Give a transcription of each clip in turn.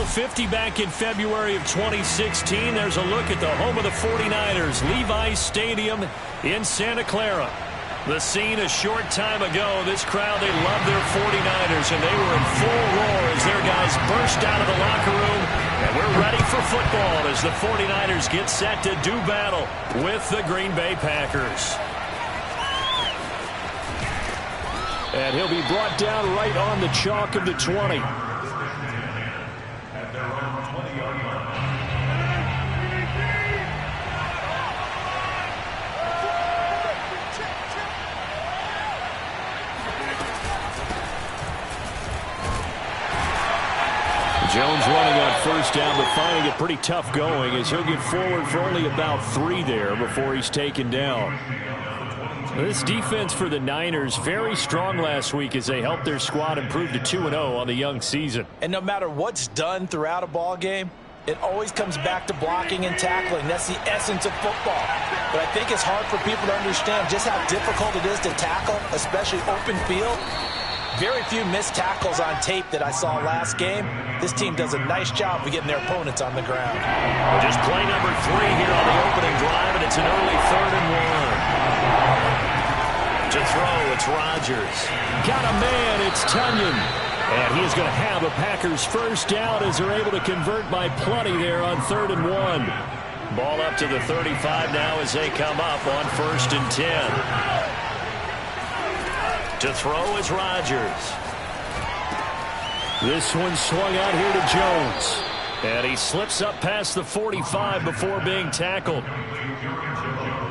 Bowl 50 back in February of 2016. There's a look at the home of the 49ers, Levi's Stadium in Santa Clara. The scene a short time ago. This crowd, they love their 49ers, and they were in full roar as their guys burst out of the locker room. And we're ready for football as the 49ers get set to do battle with the Green Bay Packers. And he'll be brought down right on the chalk of the 20. Jones running on first down, but finding it pretty tough going as he'll get forward for only about 3 there before he's taken down. This defense for the Niners very strong last week as they helped their squad improve to 2-0 on the young season. And no matter what's done throughout a ball game, it always comes back to blocking and tackling. That's the essence of football. But I think it's hard for people to understand just how difficult it is to tackle, especially open field. Very few missed tackles on tape that I saw last game. This team does a nice job of getting their opponents on the ground. Just play number 3 here on the opening drive, and it's an early 3rd and 1. To throw, it's Rodgers. Got a man, it's Tunyon. And he's going to have a Packers first down as they're able to convert by plenty there on 3rd and 1. Ball up to the 35 now as they come up on 1st and 10. To throw is Rodgers. This one swung out here to Jones. And he slips up past the 45 before being tackled.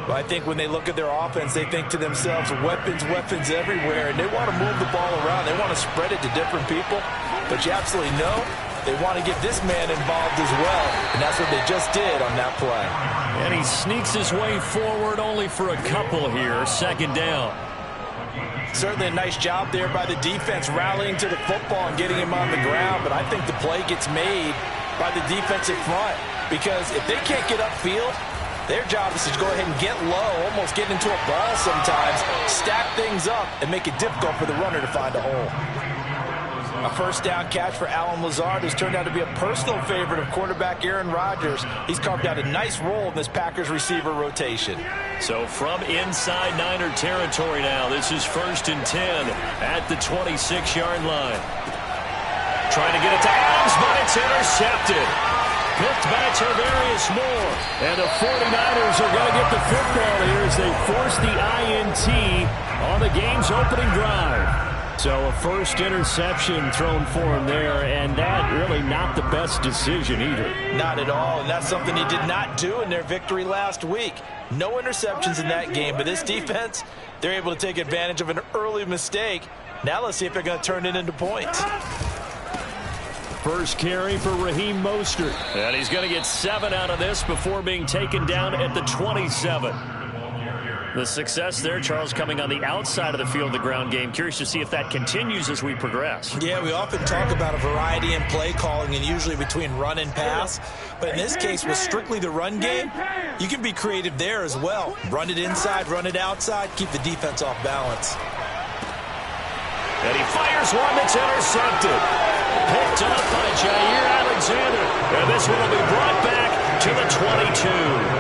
Well, I think when they look at their offense, they think to themselves, weapons, weapons everywhere. And they want to move the ball around. They want to spread it to different people. But you absolutely know they want to get this man involved as well. And that's what they just did on that play. And he sneaks his way forward only for a couple here. 2nd down. Certainly a nice job there by the defense rallying to the football and getting him on the ground. But I think the play gets made by the defensive front. Because if they can't get upfield, their job is to go ahead and get low, almost get into a ball sometimes, stack things up, and make it difficult for the runner to find a hole. A first down catch for Allen Lazard, who's turned out to be a personal favorite of quarterback Aaron Rodgers. He's carved out a nice role in this Packers receiver rotation. So from inside Niner territory now, this is 1st and 10 at the 26-yard line. Trying to get it to Adams, but it's intercepted. Picked by Tarvarius Moore. And the 49ers are going to get the football here as they force the INT on the game's opening drive. So a first interception thrown for him there, and that really not the best decision either. Not at all, and that's something he did not do in their victory last week. No interceptions in that game, but this defense, they're able to take advantage of an early mistake. Now let's see if they're going to turn it into points. First carry for Raheem Mostert. And he's going to get 7 out of this before being taken down at the 27. The success there, Charles, coming on the outside of the field, the ground game. Curious to see if that continues as we progress. Yeah, we often talk about a variety in play calling and usually between run and pass. But in this case, with strictly the run game, you can be creative there as well. Run it inside, run it outside, keep the defense off balance. And he fires one that's intercepted. Picked up by Jair Alexander. And this one will be brought back to the 22.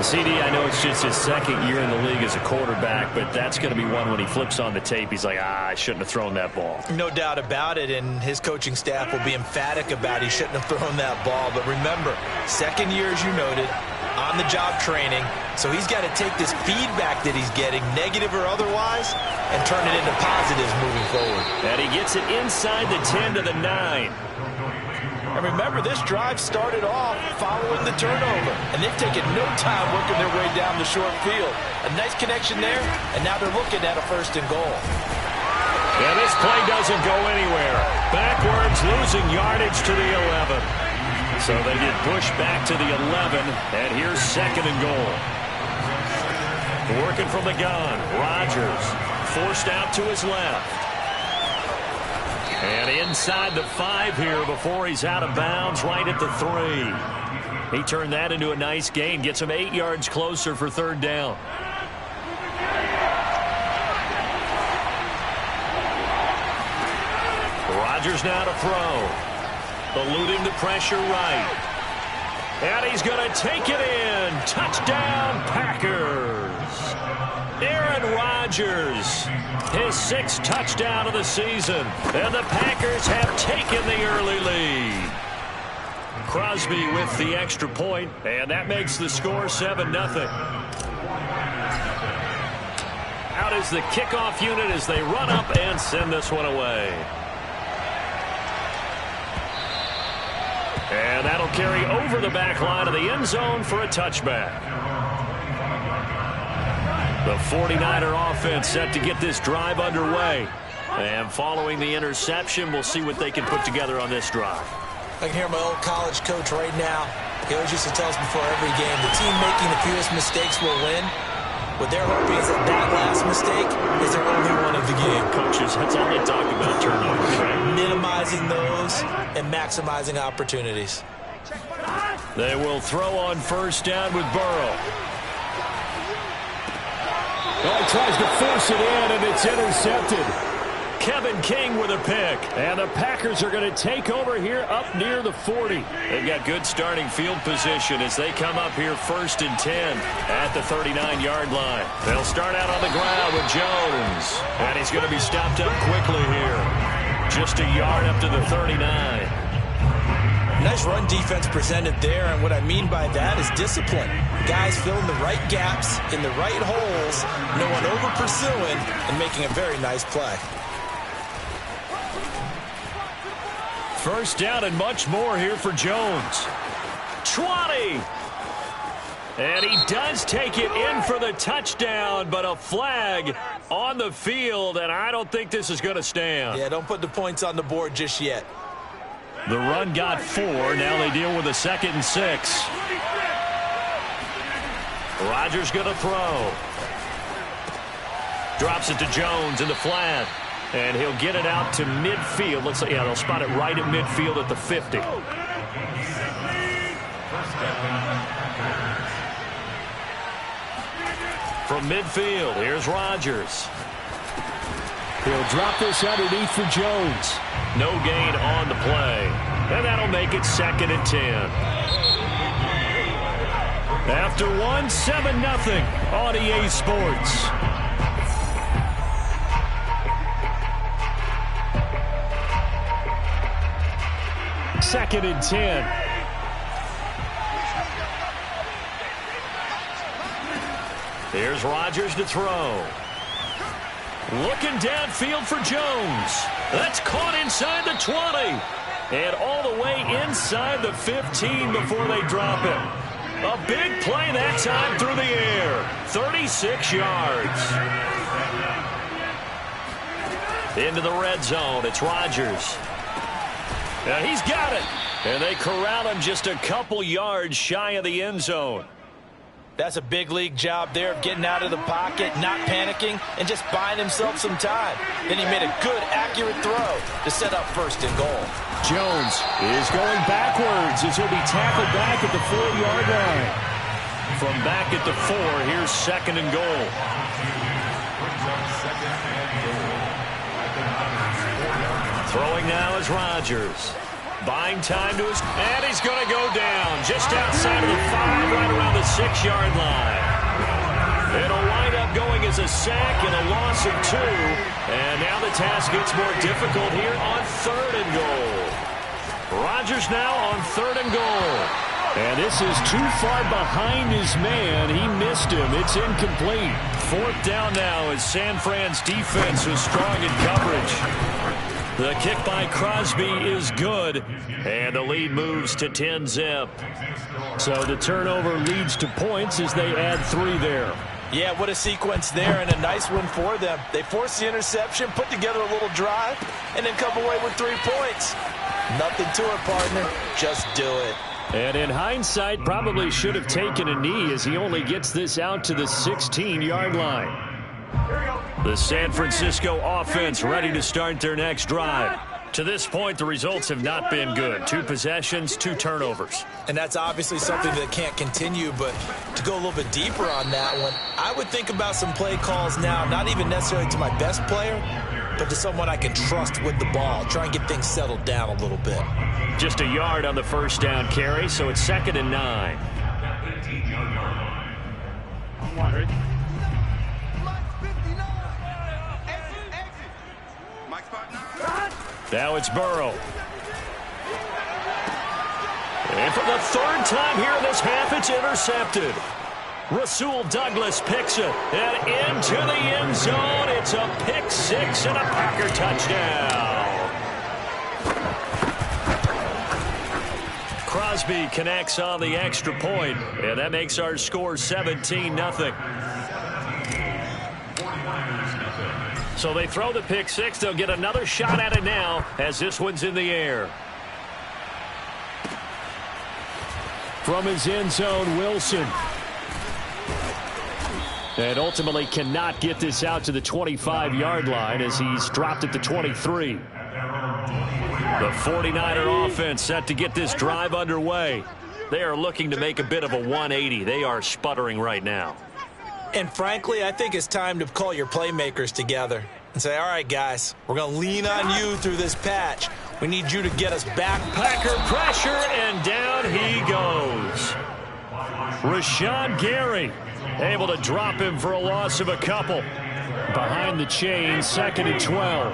CD, I know it's just his 2nd year in the league as a quarterback, but that's going to be one when he flips on the tape. He's like, I shouldn't have thrown that ball. No doubt about it, and his coaching staff will be emphatic about he shouldn't have thrown that ball. But remember, 2nd year, as you noted, on-the-job training. So he's got to take this feedback that he's getting, negative or otherwise, and turn it into positives moving forward. And he gets it inside the 10 to the 9. And remember, this drive started off following the turnover. And they've taken no time working their way down the short field. A nice connection there, and now they're looking at a 1st and goal. And this play doesn't go anywhere. Backwards, losing yardage to the 11. So they get pushed back to the 11, and here's 2nd and goal. Working from the gun, Rodgers forced out to his left. And inside the 5 here before he's out of bounds right at the 3. He turned that into a nice gain. Gets him 8 yards closer for 3rd down. Rodgers now to throw. Eluding the pressure right. And he's going to take it in. Touchdown, Packers. Aaron Rodgers, his 6th touchdown of the season. And the Packers have taken the early lead. Crosby with the extra point, and that makes the score 7-0. Out is the kickoff unit as they run up and send this one away. And that'll carry over the back line of the end zone for a touchback. The 49er offense set to get this drive underway. And following the interception, we'll see what they can put together on this drive. I can hear my old college coach right now. He always used to tell us before every game, the team making the fewest mistakes will win. What they're hoping is that last mistake is their only one of the game. Coaches, that's all they talk about, turnovers, right? Minimizing those and maximizing opportunities. They will throw on first down with Burrow. Oh, he tries to force it in, and it's intercepted. Kevin King with a pick. And the Packers are going to take over here up near the 40. They've got good starting field position as they come up here 1st and 10 at the 39-yard line. They'll start out on the ground with Jones. And he's going to be stopped up quickly here. Just a yard up to the 39. Nice run defense presented there, and what I mean by that is discipline. Guys filling the right gaps in the right holes, no one over-pursuing, and making a very nice play. First down and much more here for Jones. 20. And he does take it in for the touchdown, but a flag on the field, and I don't think this is going to stand. Yeah, don't put the points on the board just yet. The run got 4. Now they deal with a 2nd and 6. Rodgers going to throw. Drops it to Jones in the flat. And he'll get it out to midfield. Looks like, yeah, they'll spot it right at midfield at the 50. From midfield, here's Rodgers. He'll drop this underneath for Jones. No gain on the play. And that'll make it 2nd and 10. After one, 7-0 on EA Sports. Second and 10. Here's Rodgers to throw. Looking downfield for Jones. That's caught inside the 20. And all the way inside the 15 before they drop him. A big play that time through the air. 36 yards. Into the red zone. It's Rodgers. Now he's got it. And they corral him just a couple yards shy of the end zone. That's a big league job there of getting out of the pocket, not panicking, and just buying himself some time. Then he made a good, accurate throw to set up 1st and goal. Jones is going backwards as he'll be tackled back at the 4-yard line. From back at the 4, here's 2nd and goal. Throwing now is Rodgers. Buying time to his... And he's going to go down just outside of the 5, right around the 6-yard line. It'll wind up going as a sack and a loss of 2. And now the task gets more difficult here on 3rd and goal. Rodgers now on 3rd and goal. And this is too far behind his man. He missed him. It's incomplete. 4th down now as San Fran's defense was strong in coverage. The kick by Crosby is good, and the lead moves to 10-zip. So the turnover leads to points as they add 3 there. Yeah, what a sequence there, and a nice one for them. They forced the interception, put together a little drive, and then come away with 3 points. Nothing to it, partner. Just do it. And in hindsight, probably should have taken a knee as he only gets this out to the 16-yard line. The San Francisco offense ready to start their next drive. To this point, the results have not been good. 2 possessions, 2 turnovers. And that's obviously something that can't continue, but to go a little bit deeper on that one, I would think about some play calls now, not even necessarily to my best player, but to someone I can trust with the ball. Try and get things settled down a little bit. Just a yard on the first down carry, so it's 2nd and 9. Now it's Burrow. And for the 3rd time here in this half, it's intercepted. Rasul Douglas picks it, and into the end zone. It's a pick 6 and a Packer touchdown. Crosby connects on the extra point, and that makes our score 17-0. So they throw the pick 6. They'll get another shot at it now as this one's in the air. From his end zone, Wilson. And ultimately cannot get this out to the 25-yard line as he's dropped at the 23. The 49er offense set to get this drive underway. They are looking to make a bit of a 180. They are sputtering right now. And frankly, I think it's time to call your playmakers together and say, all right, guys, we're going to lean on you through this patch. We need you to get us back. Packer pressure, and down he goes. Rashawn Gary able to drop him for a loss of a couple. Behind the chain, 2nd and 12.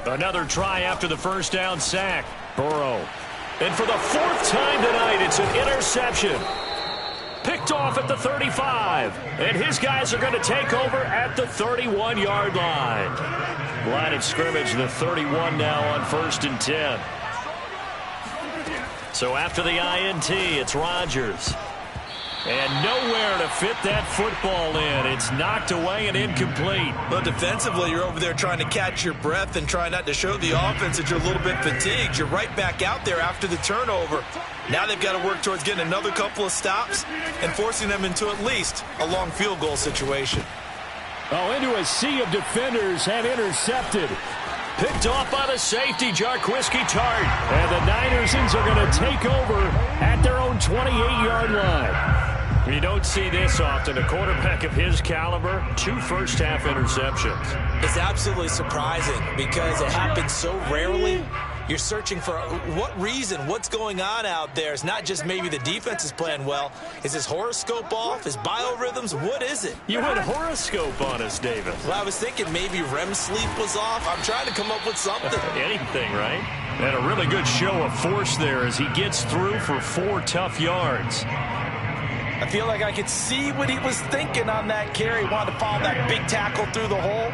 Another try after the first down sack. Burrow. And for the 4th time tonight, it's an interception. Picked off at the 35. And his guys are going to take over at the 31-yard line. Line of scrimmage, the 31 now on 1st and 10. So after the INT, it's Rodgers. And nowhere to fit that football in. It's knocked away and incomplete. But defensively, you're over there trying to catch your breath and try not to show the offense that you're a little bit fatigued. You're right back out there after the turnover. Now they've got to work towards getting another couple of stops and forcing them into at least a long field goal situation. Oh, into a sea of defenders and intercepted. Picked off by the safety, Jarquiski Tart. And the Niners are going to take over at their own 28-yard line. You don't see this often. A quarterback of his caliber, 2 first-half interceptions. It's absolutely surprising because it happens so rarely. You're searching for what reason, what's going on out there. It's not just maybe the defense is playing well. Is his horoscope off? His biorhythms? What is it? You went horoscope on us, David. Well, I was thinking maybe REM sleep was off. I'm trying to come up with something. Anything, right? And a really good show of force there as he gets through for 4 tough yards. I feel like I could see what he was thinking on that carry. Wanted to follow that big tackle through the hole.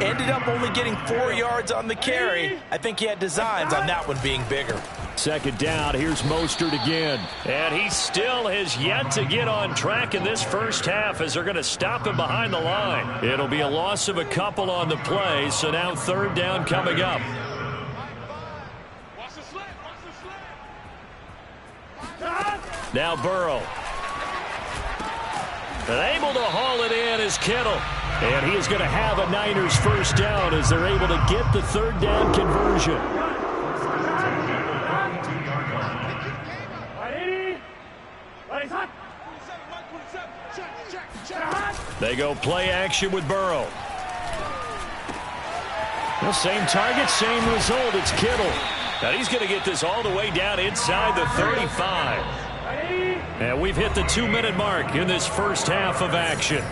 Ended up only getting 4 yards on the carry. I think he had designs on that one being bigger. 2nd down, here's Mostert again. And he still has yet to get on track in this first half as they're going to stop him behind the line. It'll be a loss of a couple on the play, so now 3rd down coming up. Now Burrow. And able to haul it in is Kittle. And he is going to have a Niners first down as they're able to get the 3rd down conversion. They go play action with Burrow. The same target, same result. It's Kittle. Now he's going to get this all the way down inside the 35. And we've hit the 2-minute mark in this first half of action.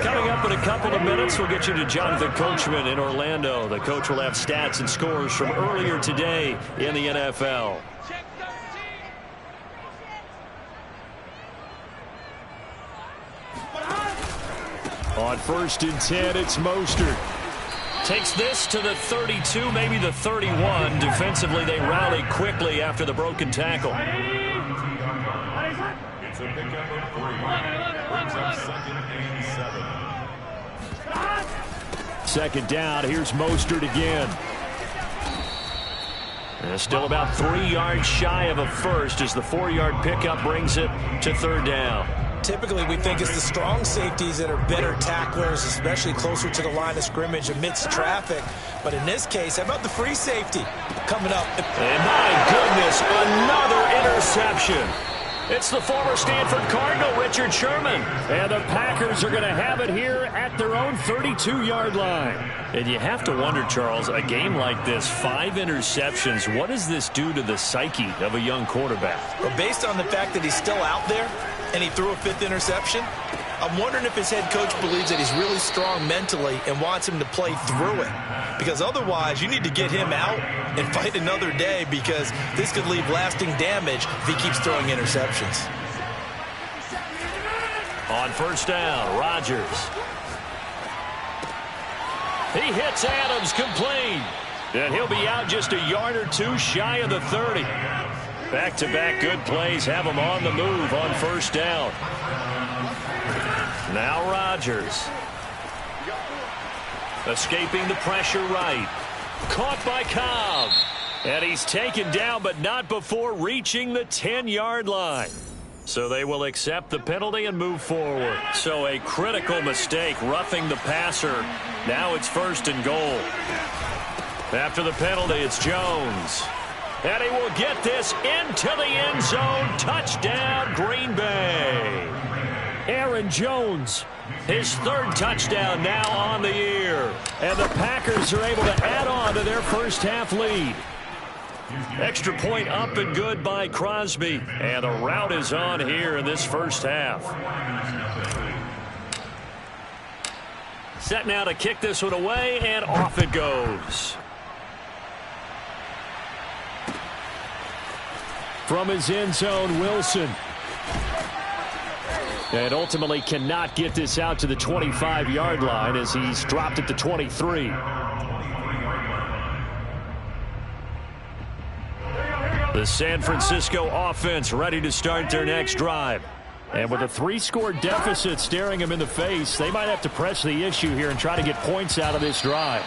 Coming up in a couple of minutes, we'll get you to Jonathan Coachman in Orlando. The coach will have stats and scores from earlier today in the NFL. On 1st and 10, it's Mostert. Takes this to the 32, maybe the 31. Defensively, they rally quickly after the broken tackle. It's a pickup of 3. Brings up 2nd and 7. 2nd down, here's Mostert again. And still about 3 yards shy of a first as the 4-yard pickup brings it to 3rd down. Typically, we think it's the strong safeties that are better tacklers, especially closer to the line of scrimmage amidst traffic. But in this case, how about the free safety coming up? And my goodness, another interception. It's the former Stanford Cardinal, Richard Sherman. And the Packers are going to have it here at their own 32-yard line. And you have to wonder, Charles, a game like this, 5 interceptions, what does this do to the psyche of a young quarterback? Well, based on the fact that he's still out there and he threw a 5th interception, I'm wondering if his head coach believes that he's really strong mentally and wants him to play through it. Because otherwise, you need to get him out and fight another day, because this could leave lasting damage if he keeps throwing interceptions. On first down, Rodgers. He hits Adams complete. And he'll be out just a yard or two shy of the 30. Back-to-back good plays have him on the move on first down. Now Rodgers. Escaping the pressure right. Caught by Cobb. And he's taken down, but not before reaching the 10-yard line. So they will accept the penalty and move forward. So a critical mistake, roughing the passer. Now it's first and goal. After the penalty, it's Jones. And he will get this into the end zone. Touchdown, Green Bay. Aaron Jones, his 3rd touchdown now on the year. And the Packers are able to add on to their first half lead. Extra point up and good by Crosby. And the route is on here in this first half. Set now to kick this one away, and off it goes. From his end zone, Wilson. And ultimately cannot get this out to the 25-yard line as he's dropped it to 23. The San Francisco offense ready to start their next drive. And with a 3-score deficit staring him in the face, they might have to press the issue here and try to get points out of this drive.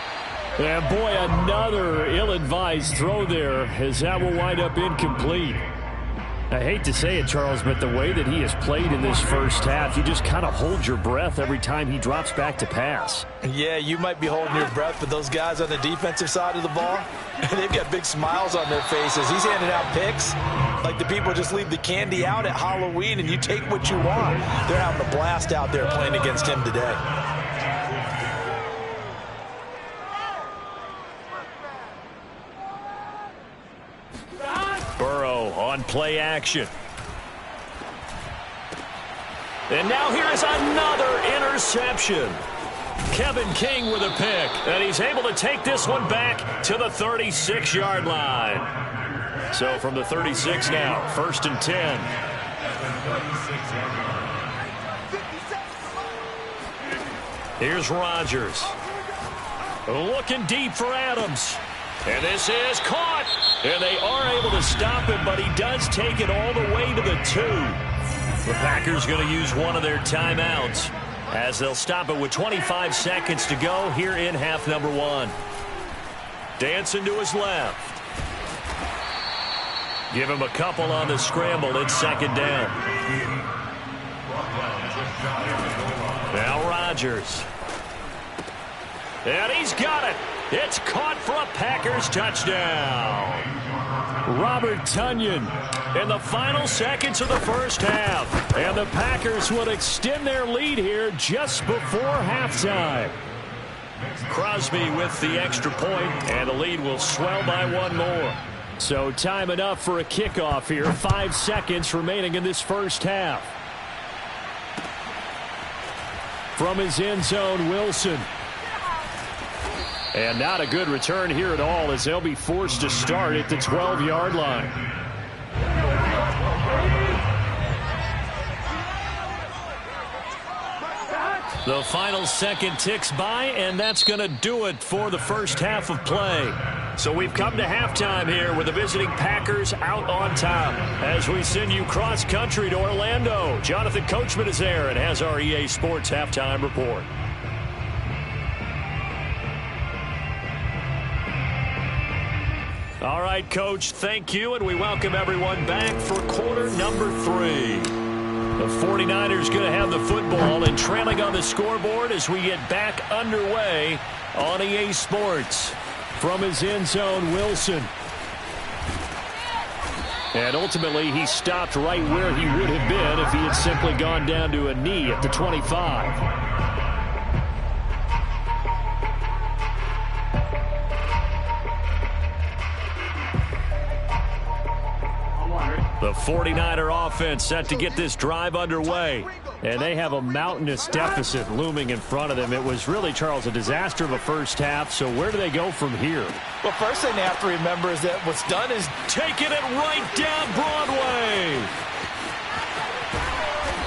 And boy, another ill-advised throw there, as that will wind up incomplete. I hate to say it, Charles, but the way that he has played in this first half, you just kind of hold your breath every time he drops back to pass. Yeah, you might be holding your breath, but those guys on the defensive side of the ball, they've got big smiles on their faces. He's handing out picks like the people just leave the candy out at Halloween and you take what you want. They're having a blast out there playing against him today. Burrow on play action. And now here is another interception. Kevin King with a pick. And he's able to take this one back to the 36-yard line. So from the 36 now, first and 10. Here's Rodgers. Looking deep for Adams. And this is caught. And they are able to stop him, but he does take it all the way to the 2. The Packers going to use one of their timeouts as they'll stop it with 25 seconds to go here in half number 1. Dancing to his left. Give him a couple on the scramble. It's second down. Now Rodgers. And he's got it. It's caught for a Packers touchdown. Robert Tonyan in the final seconds of the first half. And the Packers will extend their lead here just before halftime. Crosby with the extra point, and the lead will swell by one more. So time enough for a kickoff here. 5 seconds remaining in this first half. From his end zone, Wilson. And not a good return here at all, as they'll be forced to start at the 12-yard line. The final second ticks by, and that's going to do it for the first half of play. So we've come to halftime here with the visiting Packers out on top. As we send you cross-country to Orlando, Jonathan Coachman is there and has our EA Sports halftime report. All right, Coach, thank you, and we welcome everyone back for quarter number 3. The 49ers going to have the football and trailing on the scoreboard as we get back underway on EA Sports. From his end zone, Wilson. And ultimately, he stopped right where he would have been if he had simply gone down to a knee at the 25. The 49er offense set to get this drive underway. And they have a mountainous deficit looming in front of them. It was really, Charles, a disaster of a first half. So where do they go from here? Well, first thing they have to remember is that what's done is taking it right down Broadway.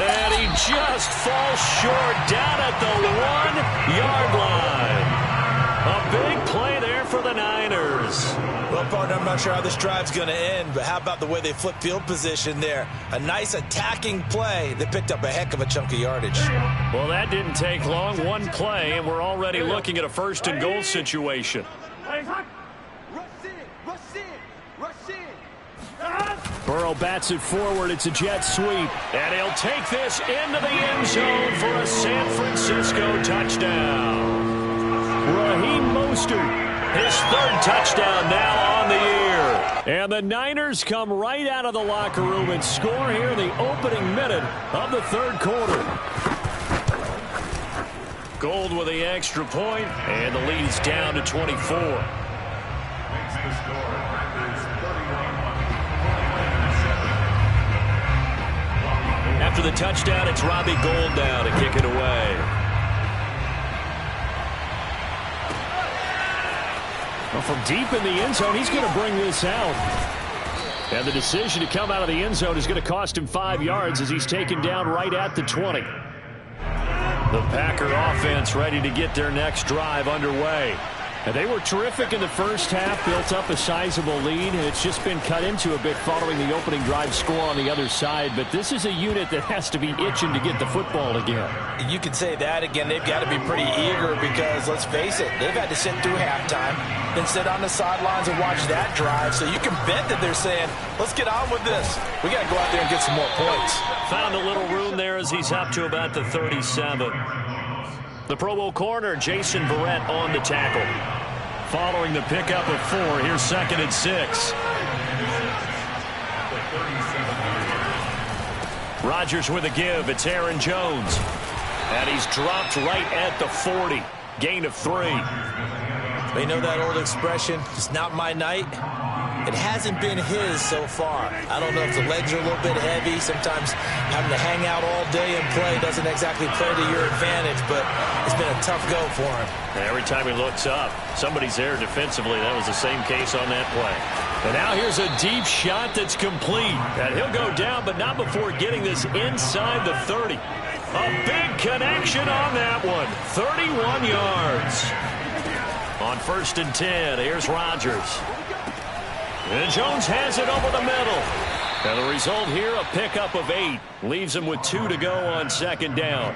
And he just falls short down at the 1-yard line. A big play there for the Niners. Well, partner, I'm not sure how this drive's going to end, but how about the way they flip field position there? A nice attacking play that picked up a heck of a chunk of yardage. Well, that didn't take long. One play, and we're already looking at a first and goal situation. Burrow bats it forward. It's a jet sweep. And he'll take this into the end zone for a San Francisco touchdown. Raheem Mostert, his third touchdown now on the year. And the Niners come right out of the locker room and score here in the opening minute of the third quarter. Gold with the extra point, and the lead is down to 24. After the touchdown, it's Robbie Gould now to kick it away. Well, from deep in the end zone, he's going to bring this out. And the decision to come out of the end zone is going to cost him 5 yards as he's taken down right at the 20. The Packer offense ready to get their next drive underway. And they were terrific in the first half, built up a sizable lead, and it's just been cut into a bit following the opening drive score on the other side. But this is a unit that has to be itching to get the football again. You could say that again. They've got to be pretty eager because, let's face it, they've had to sit through halftime, then sit on the sidelines and watch that drive. So you can bet that they're saying, let's get on with this. We got to go out there and get some more points. Found a little room there as he's up to about the 37. The Pro Bowl corner, Jason Verrett, on the tackle. Following the pickup of 4, here's 2nd and 6. Rodgers with a give. It's Aaron Jones. And he's dropped right at the 40. Gain of 3. You know that old expression, it's not my night? It hasn't been his so far. I don't know if the legs are a little bit heavy. Sometimes having to hang out all day and play doesn't exactly play to your advantage, but it's been a tough go for him. Every time he looks up, somebody's there defensively. That was the same case on that play. And now here's a deep shot that's complete. And he'll go down, but not before getting this inside the 30. A big connection on that one. 31 yards. On 1st and 10, here's Rodgers. And Jones has it over the middle. And the result here, a pickup of 8. Leaves him with 2 to go on 2nd down.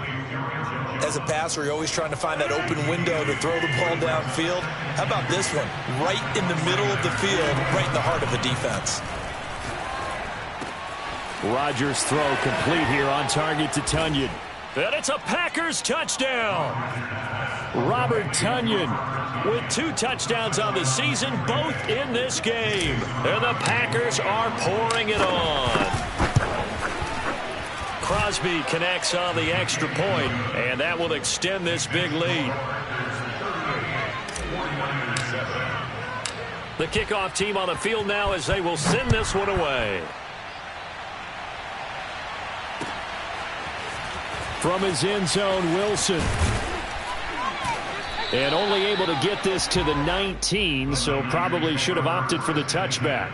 As a passer, you're always trying to find that open window to throw the ball downfield. How about this one? Right in the middle of the field, right in the heart of the defense. Rodgers' throw complete here on target to Tonyan. And it's a Packers touchdown. Robert Tonyan with 2 touchdowns on the season, both in this game. And the Packers are pouring it on. Crosby connects on the extra point, and that will extend this big lead. The kickoff team on the field now as they will send this one away. From his end zone, Wilson. And only able to get this to the 19, so probably should have opted for the touchback.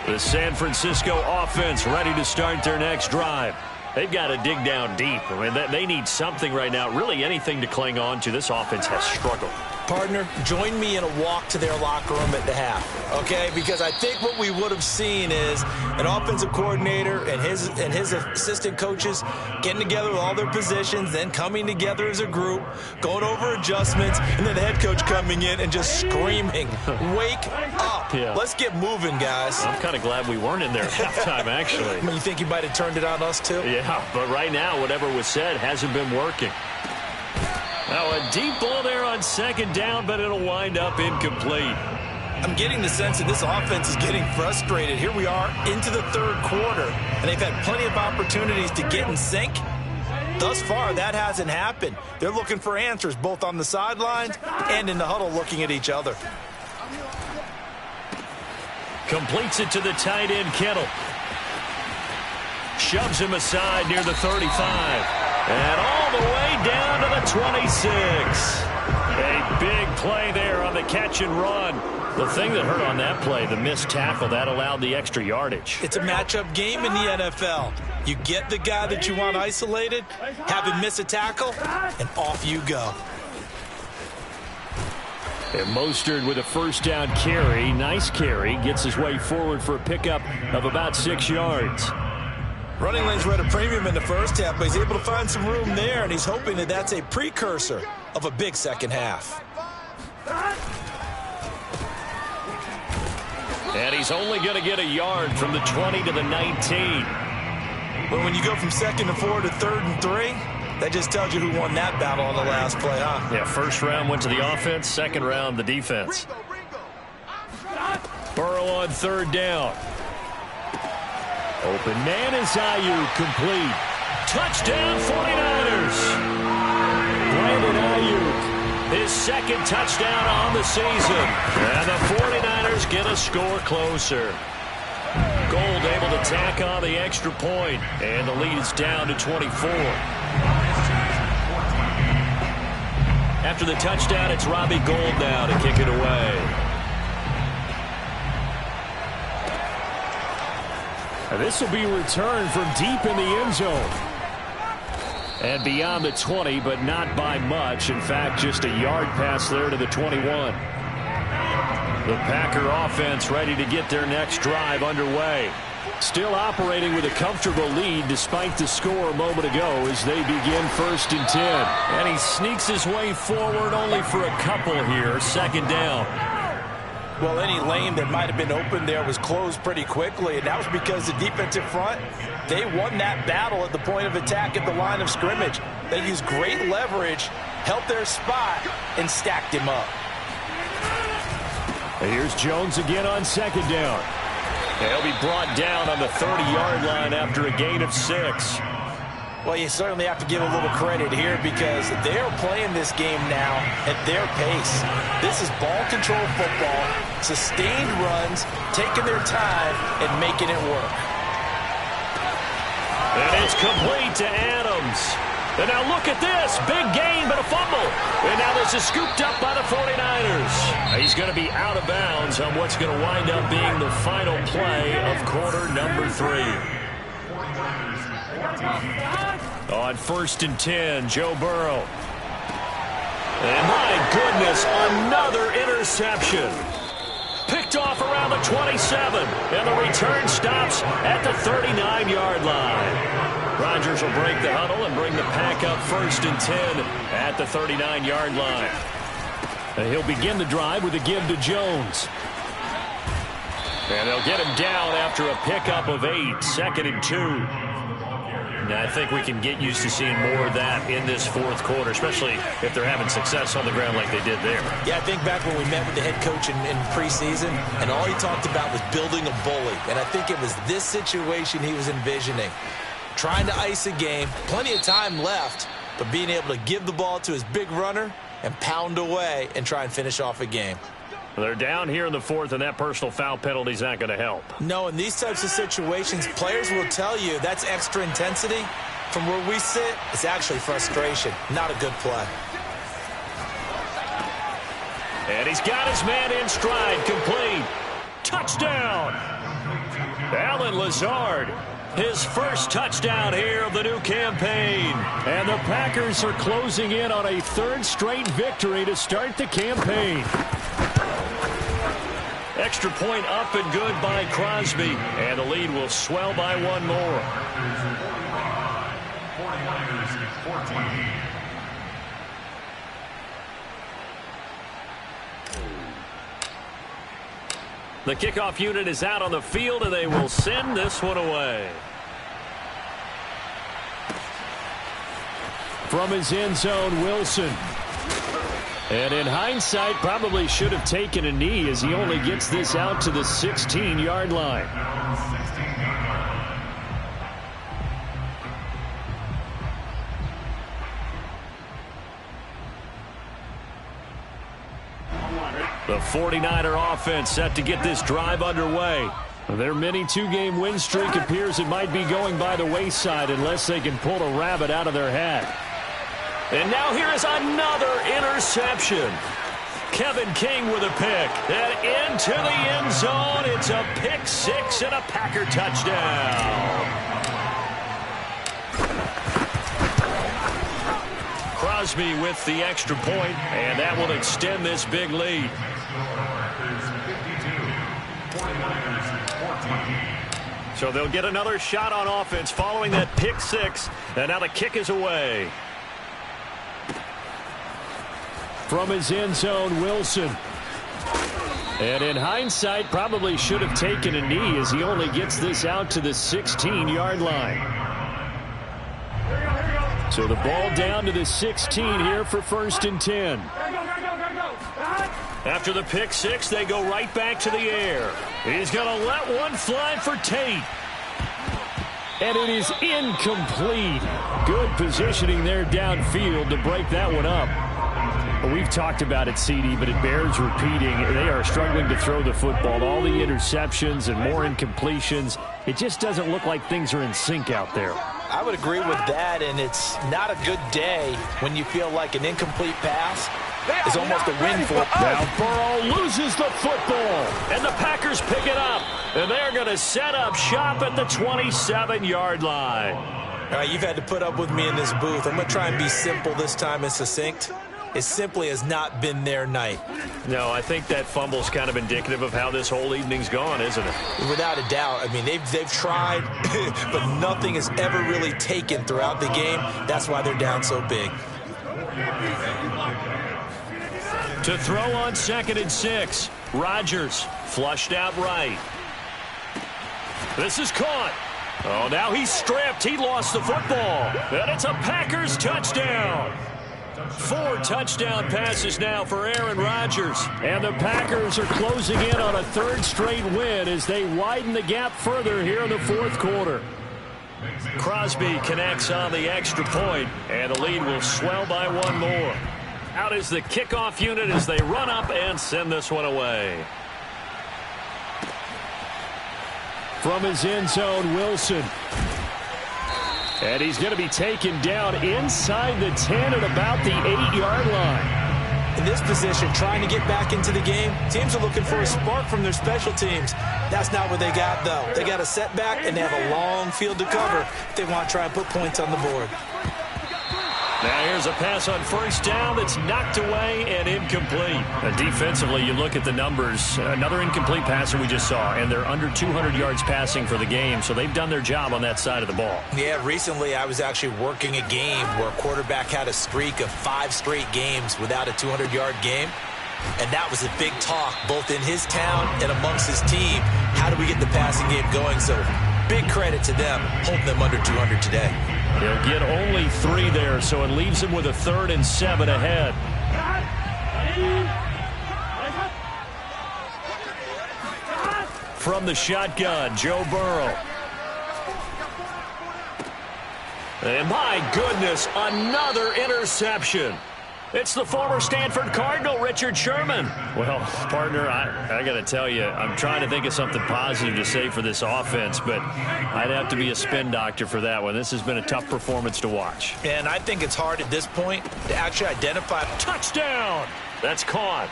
The San Francisco offense ready to start their next drive. They've got to dig down deep. I mean, they need something right now, really anything to cling on to. This offense has struggled. Partner, join me in a walk to their locker room at the half, okay? Because I think what we would have seen is an offensive coordinator and his assistant coaches getting together with all their positions, then coming together as a group, going over adjustments, and then the head coach coming in and just screaming, wake up. Yeah. Let's get moving, guys. I'm kind of glad we weren't in there at halftime, actually. I mean, you think he might have turned it on us, too? Yeah, but right now, whatever was said hasn't been working. Now a deep ball there on second down, but it'll wind up incomplete. I'm getting the sense that this offense is getting frustrated. Here we are into the third quarter, and they've had plenty of opportunities to get in sync. Thus far, that hasn't happened. They're looking for answers both on the sidelines and in the huddle looking at each other. Completes it to the tight end, Kittle. Shoves him aside near the 35. And all the way down to the 26. A big play there on the catch and run. The thing that hurt on that play, the missed tackle, that allowed the extra yardage. It's a matchup game in the NFL. You get the guy that you want isolated, have him miss a tackle, and off you go. And Mostert with a first down carry. Nice carry. Gets his way forward for a pickup of about 6 yards. Running lanes were at a premium in the first half, but he's able to find some room there, and he's hoping that that's a precursor of a big second half. And he's only going to get a yard from the 20 to the 19. But when you go from 2nd and 4 to 3rd and 3, that just tells you who won that battle on the last play, huh? Yeah, first round went to the offense, second round the defense. Burrow on third down. Open man is Ayuk, complete. Touchdown 49ers. Brandon Ayuk, his second touchdown on the season. And the 49ers get a score closer. Gold able to tack on the extra point, and the lead is down to 24. After the touchdown, it's Robbie Gould now to kick it away. And this will be returned from deep in the end zone. And beyond the 20, but not by much. In fact, just a yard pass there to the 21. The Packer offense ready to get their next drive underway. Still operating with a comfortable lead despite the score a moment ago as they begin 1st and 10. And he sneaks his way forward only for a couple here. Second down. Well, any lane that might have been open there was closed pretty quickly, and that was because the defensive front, they won that battle at the point of attack at the line of scrimmage. They used great leverage, held their spot, and stacked him up. And here's Jones again on second down. He'll be brought down on the 30-yard line after a gain of 6. Well, you certainly have to give a little credit here because they're playing this game now at their pace. This is ball control football, sustained runs, taking their time and making it work. And it's complete to Adams. And now look at this. Big gain, but a fumble. And now this is scooped up by the 49ers. He's going to be out of bounds on what's going to wind up being the final play of quarter number 3. On 1st and 10, Joe Burrow. And my goodness, another interception. Picked off around the 27, and the return stops at the 39-yard line. Rodgers will break the huddle and bring the pack up 1st and 10 at the 39-yard line. And he'll begin the drive with a give to Jones. And they'll get him down after a pickup of 8, 2nd and 2. Now, I think we can get used to seeing more of that in this fourth quarter, especially if they're having success on the ground like they did there. Yeah, I think back when we met with the head coach in preseason, and all he talked about was building a bully. And I think it was this situation he was envisioning. Trying to ice a game, plenty of time left, but being able to give the ball to his big runner and pound away and try and finish off a game. They're down here in the fourth, and that personal foul penalty is not going to help. No, in these types of situations, players will tell you that's extra intensity. From where we sit, it's actually frustration. Not a good play. And he's got his man in stride, complete. Touchdown! Allen Lazard, his first touchdown here of the new campaign. And the Packers are closing in on a 3rd straight victory to start the campaign. Extra point up and good by Crosby. And the lead will swell by 1 more. The kickoff unit is out on the field, and they will send this one away. From his end zone, Wilson. And in hindsight, probably should have taken a knee as he only gets this out to the 16-yard line. The 49er offense set to get this drive underway. Their mini two-game win streak appears it might be going by the wayside unless they can pull a rabbit out of their hat. And now here is another interception. Kevin King with a pick. And into the end zone. It's a pick six and a Packer touchdown. Crosby with the extra point, and that will extend this big lead. So they'll get another shot on offense following that pick six, and now the kick is away. From his end zone, Wilson. And in hindsight, probably should have taken a knee as he only gets this out to the 16-yard line. So the ball down to the 16 here for 1st and 10. After the pick six, they go right back to the air. He's going to let one fly for Tate. And it is incomplete. Good positioning there downfield to break that one up. We've talked about it, CD, but it bears repeating. They are struggling to throw the football. All the interceptions and more incompletions. It just doesn't look like things are in sync out there. I would agree with that, and it's not a good day when you feel like an incomplete pass is almost a win for it. Now Burrow loses the football, and the Packers pick it up, and they're going to set up shop at the 27-yard line. All right, you've had to put up with me in this booth. I'm going to try and be simple this time and succinct. It simply has not been their night. No, I think that fumble's kind of indicative of how this whole evening's gone, isn't it? Without a doubt. I mean, they've tried, but nothing has ever really taken throughout the game. That's why they're down so big. To throw on 2nd and 6, Rodgers flushed out right. This is caught. Oh, now he's stripped. He lost the football. And it's a Packers touchdown. 4 touchdown passes now for Aaron Rodgers. And the Packers are closing in on a 3rd straight win as they widen the gap further here in the 4th quarter. Crosby connects on the extra point, and the lead will swell by 1 more. Out is the kickoff unit as they run up and send this one away. From his end zone, Wilson. And he's going to be taken down inside the 10 at about the 8-yard line. In this position, trying to get back into the game, teams are looking for a spark from their special teams. That's not what they got, though. They got a setback, and they have a long field to cover if they want to try and put points on the board. Now here's a pass on 1st down that's knocked away and incomplete. Defensively, you look at the numbers. Another incomplete passer we just saw, and they're under 200 yards passing for the game, so they've done their job on that side of the ball. Yeah, recently I was actually working a game where a quarterback had a streak of 5 straight games without a 200-yard game, and that was a big talk both in his town and amongst his team. How do we get the passing game going? So big credit to them, holding them under 200 today. He'll get only 3 there, so it leaves him with a 3rd and 7 ahead. From the shotgun, Joe Burrow. And my goodness, another interception. It's the former Stanford Cardinal, Richard Sherman. Well, partner, I got to tell you, I'm trying to think of something positive to say for this offense, but I'd have to be a spin doctor for that one. This has been a tough performance to watch. And I think it's hard at this point to actually identify. Touchdown! That's caught.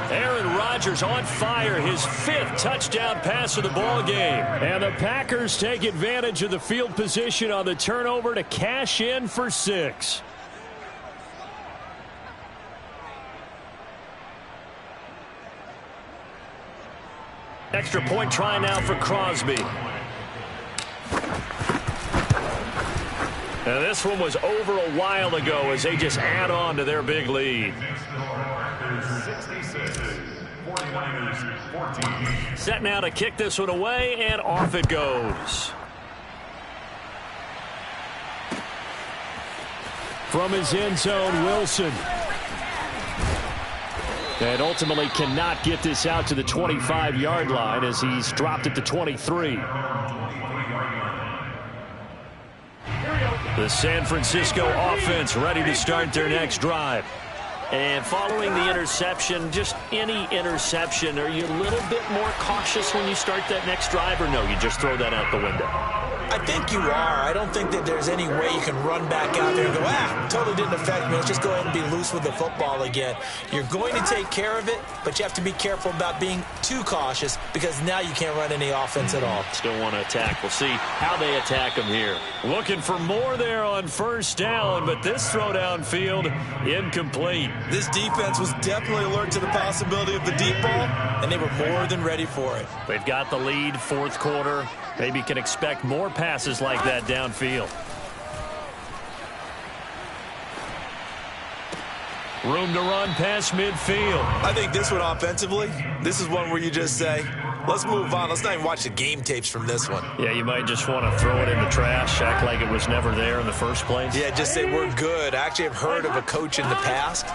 Aaron Rodgers on fire, his 5th touchdown pass of the ball game. And the Packers take advantage of the field position on the turnover to cash in for 6. Extra point try now for Crosby. And this one was over a while ago as they just add on to their big lead. Set now to kick this one away, and off it goes. From his end zone, Wilson. And ultimately cannot get this out to the 25-yard line as he's dropped at the 23. The San Francisco offense ready to start their next drive. And following the interception, just any interception, are you a little bit more cautious when you start that next drive, or no, you just throw that out the window? I think you are. I don't think that there's any way you can run back out there and go, totally didn't affect me. Let's just go ahead and be loose with the football again. You're going to take care of it, but you have to be careful about being too cautious because now you can't run any offense at all. Still want to attack. We'll see how they attack them here. Looking for more there on first down, but this throw downfield incomplete. This defense was definitely alert to the possibility of the deep ball, and they were more than ready for it. They've got the lead, fourth quarter. Maybe can expect more passes like that downfield. Room to run past midfield. I think this one offensively, this is one where you just say, let's move on. Let's not even watch the game tapes from this one. Yeah, you might just want to throw it in the trash, act like it was never there in the first place. Yeah, just say we're good. I actually have heard of a coach in the past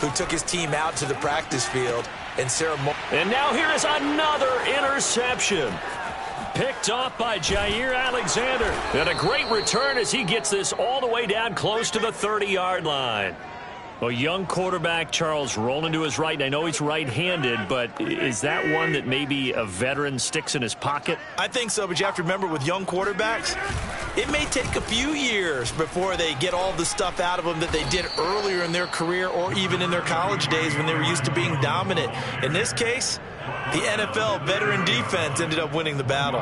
who took his team out to the practice field and ceremony. And now here is another interception. Picked off by Jair Alexander. And a great return as he gets this all the way down close to the 30-yard line. A young quarterback, Charles, rolling to his right. I know he's right-handed, but is that one that maybe a veteran sticks in his pocket? I think so, but you have to remember with young quarterbacks, it may take a few years before they get all the stuff out of them that they did earlier in their career or even in their college days when they were used to being dominant. In this case, the NFL veteran defense ended up winning the battle.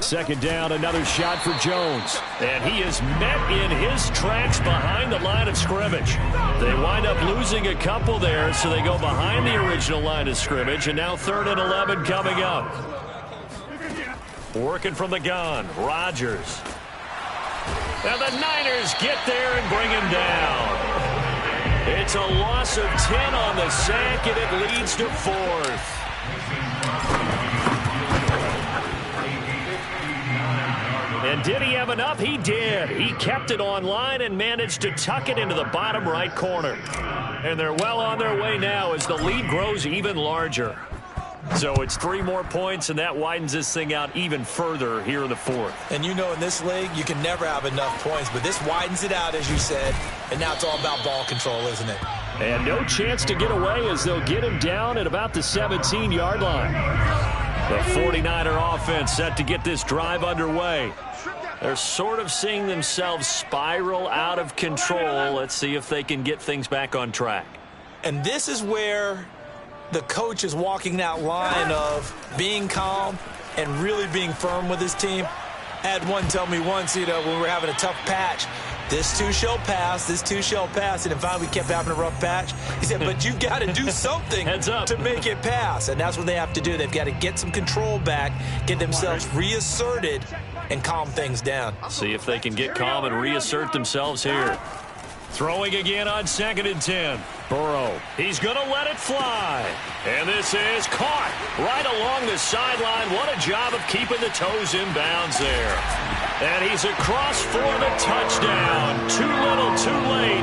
Second down, another shot for Jones. And he is met in his tracks behind the line of scrimmage. They wind up losing a couple there, so they go behind the original line of scrimmage. And now 3rd and 11 coming up. Working from the gun, Rodgers. And the Niners get there and bring him down. It's a loss of 10 on the sack, and it leads to 4th. And did he have enough? He did. He kept it online and managed to tuck it into the bottom right corner. And they're well on their way now as the lead grows even larger. So it's 3 more points, and that widens this thing out even further here in the 4th. And you know in this league, you can never have enough points, but this widens it out, as you said, and now it's all about ball control, isn't it? And no chance to get away as they'll get him down at about the 17-yard line. The 49er offense set to get this drive underway. They're sort of seeing themselves spiral out of control. Let's see if they can get things back on track. And this is where the coach is walking that line of being calm and really being firm with his team. I had one tell me once, when we were having a tough patch, this too shall pass, this too shall pass. And if finally we kept having a rough patch, he said, but you've got to do something to make it pass. And that's what they have to do. They've got to get some control back, get themselves reasserted, and calm things down. See if they can get calm and reassert themselves here. Throwing again on 2nd and 10. Burrow. He's going to let it fly. And this is caught right along the sideline. What a job of keeping the toes in bounds there. And he's across for the touchdown. Too little, too late.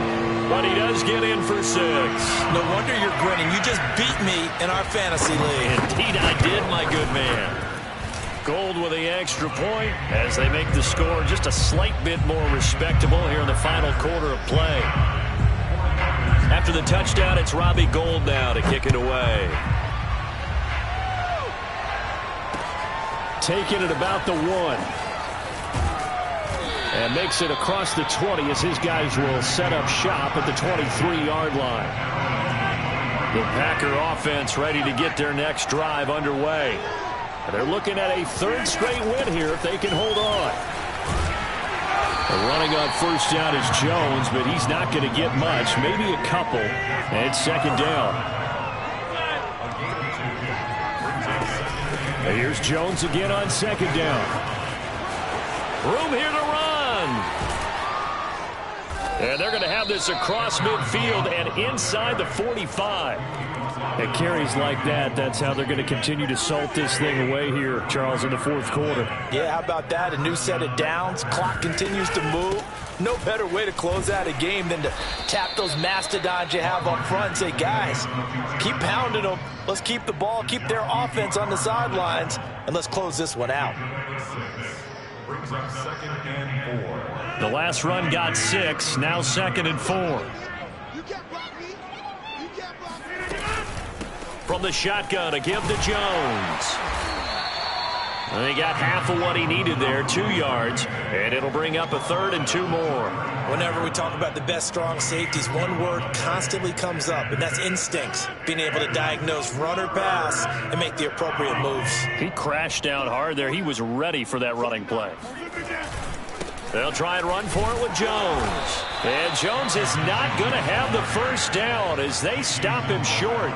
But he does get in for 6. No wonder you're grinning. You just beat me in our fantasy league. Indeed I did, my good man. Gold with the extra point as they make the score just a slight bit more respectable here in the final quarter of play. After the touchdown, it's Robbie Gould now to kick it away. Taking it about the 1. And makes it across the 20 as his guys will set up shop at the 23-yard line. The Packer offense ready to get their next drive underway. They're looking at a 3rd straight win here if they can hold on. Running on first down is Jones, but he's not going to get much, maybe a couple. And it's 2nd down. And here's Jones again on 2nd down. Room here to run. And they're going to have this across midfield and inside the 45. At carries like that, that's how they're going to continue to salt this thing away here, Charles, in the 4th quarter. Yeah, how about that? A new set of downs. Clock continues to move. No better way to close out a game than to tap those mastodons you have up front and say, guys, keep pounding them. Let's keep the ball, keep their offense on the sidelines, and let's close this one out. The last run got 6, now 2nd and 4. From the shotgun, a give to Jones. And he got half of what he needed there, 2 yards, and it'll bring up a 3rd and 2 more. Whenever we talk about the best strong safeties, one word constantly comes up, and that's instincts. Being able to diagnose run or pass and make the appropriate moves. He crashed down hard there. He was ready for that running play. They'll try and run for it with Jones. And Jones is not going to have the first down as they stop him short.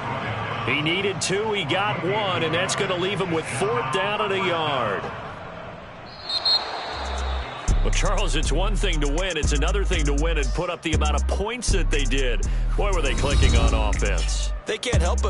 He needed 2, he got 1, and that's going to leave him with 4th down and a yard. Well, Charles, it's one thing to win. It's another thing to win and put up the amount of points that they did. Boy, were they clicking on offense. They can't help but